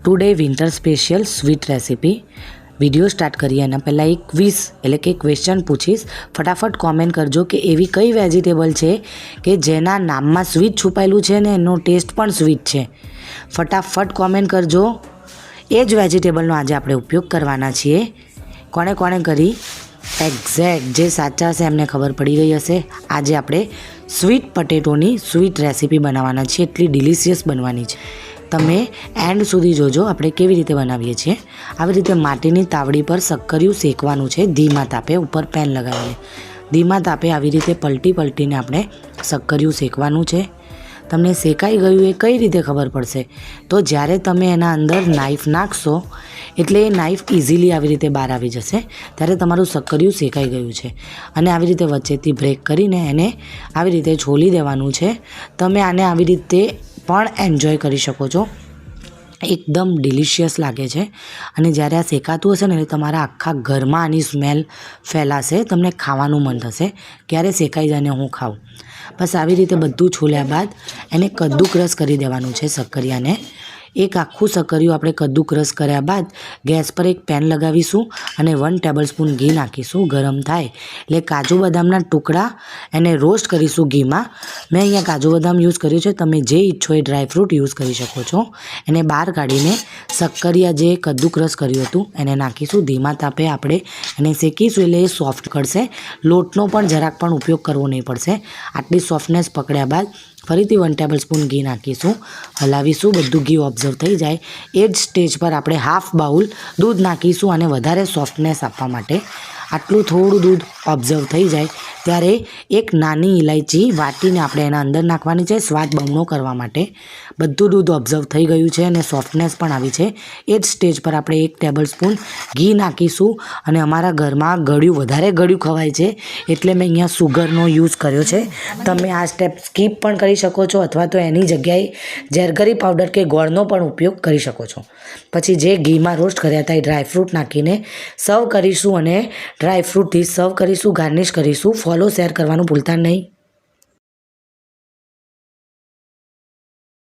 Today winter special sweet recipe video start કરીએ એના પહેલાં એક ક્વિઝ એટલે કે ક્વેશ્ચન પૂછીશ. ફટાફટ કોમેન્ટ કરજો કે એવી કઈ વેજીટેબલ છે કે જેના નામમાં સ્વીટ છુપાયેલું છે ને એનો ટેસ્ટ પણ સ્વીટ છે. ફટાફટ કોમેન્ટ કરજો. એ જ વેજીટેબલનો આજે આપણે ઉપયોગ કરવાના છીએ. કોણે કોણે કરી એક્ઝેક્ટ જે સાચા હશે એમને ખબર પડી ગઈ હશે. આજે આપણે સ્વીટ પટેટોની સ્વીટ રેસીપી બનાવવાના છીએ. એટલી ડિલિશિયસ બનવાની છે. તમે એન્ડ સુધી જોજો આપણે કેવી રીતે બનાવીએ છીએ. આવી રીતે માટીની તાવડી પર શક્કરિયું શેકવાનું છે ધીમા તાપે. ઉપર પેન લગાવીને ધીમા તાપે આવી રીતે પલટીને આપણે શક્કરિયું શેકવાનું છે. તમને શેકાઈ ગયું એ કઈ રીતે ખબર પડશે? તો જ્યારે તમે એના અંદર નાઈફ નાખશો એટલે એ નાઈફ ઇઝીલી આવી રીતે બહાર આવી જશે. ત્યારે તમારું શક્કરિયું શેકાઈ ગયું છે. અને આવી રીતે વચ્ચેથી બ્રેક કરીને એને આવી રીતે છોલી દેવાનું છે. તમે આને આવી રીતે પણ એન્જોય કરી શકો છો. એકદમ ડિલિશિયસ લાગે છે. અને જ્યારે આ શેકાતું હશે ને એટલે તમારા આખા ઘરમાં આની સ્મેલ ફેલાશે. તમને ખાવાનું મન થશે ક્યારે શેકાઈ જાય ને હું ખાઉં. બસ આવી રીતે બધું છોલ્યા બાદ એને કદ્દુકરસ કરી દેવાનું છે શક્કરિયાને. એક આખું શક્કરિયું આપણે કદ્દુકરસ કર્યા બાદ ગેસ પર એક પેન લગાવીશું અને 1 ટેબલસ્પૂન ઘી નાખીશું. ગરમ થાય એટલે કાજુ બદામના ટુકડા એને રોસ્ટ કરીશું ઘીમાં. મેં અહીંયા કાજુ બદામ યુઝ કર્યું છે. તમે જે ઈચ્છો એ ડ્રાયફ્રૂટ યુઝ કરી શકો છો. એને બહાર કાઢીને શક્કરિયા જે કદ્દુકરસ કર્યું હતું એને નાખીશું. ધીમા તાપે આપણે એને શેકીશું એટલે એ સોફ્ટ કરશે. લોટનો પણ જરાક પણ ઉપયોગ કરવો નહીં પડશે. આટલી સોફ્ટનેસ પકડ્યા બાદ ફરીથી 1 ટેબલસ્પૂન ઘી નાખીશું. હલાવીશું. બધું ઘી ઓબ્ઝર્વ થઈ જાય એ જ સ્ટેજ પર આપણે હાફ બાઉલ દૂધ નાખીશું અને વધારે સોફ્ટનેસ આપવા માટે. આટલું થોડું દૂધ ઓબ્ઝર્વ થઈ જાય ત્યારે એક નાની ઇલાયચી વાટીને આપણે એના અંદર નાખવાની છે સ્વાદ બમણો કરવા માટે. બધું દૂધ ઓબ્ઝર્વ થઈ ગયું છે અને સોફ્ટનેસ પણ આવી છે. એ જ સ્ટેજ પર આપણે 1 ટેબલસ્પૂન ઘી નાખીશું. અને અમારા ઘરમાં વધારે ગળ્યું ખવાય છે એટલે મેં અહીંયા સુગરનો યુઝ કર્યો છે. તમે આ સ્ટેપ સ્કીપ પણ કરી શકો છો અથવા તો એની જગ્યાએ જેરગરી પાવડર કે ગોળનો પણ ઉપયોગ કરી શકો છો. પછી જે ઘીમાં રોસ્ટ કર્યા હતા એ ડ્રાયફ્રૂટ નાખીને સર્વ કરીશું અને ડ્રાયફ્રૂટથી સર્વ કરીશું. ગાર્નિશ કરીશું. ફોલો શેર કરવાનું ભૂલતા નહીં.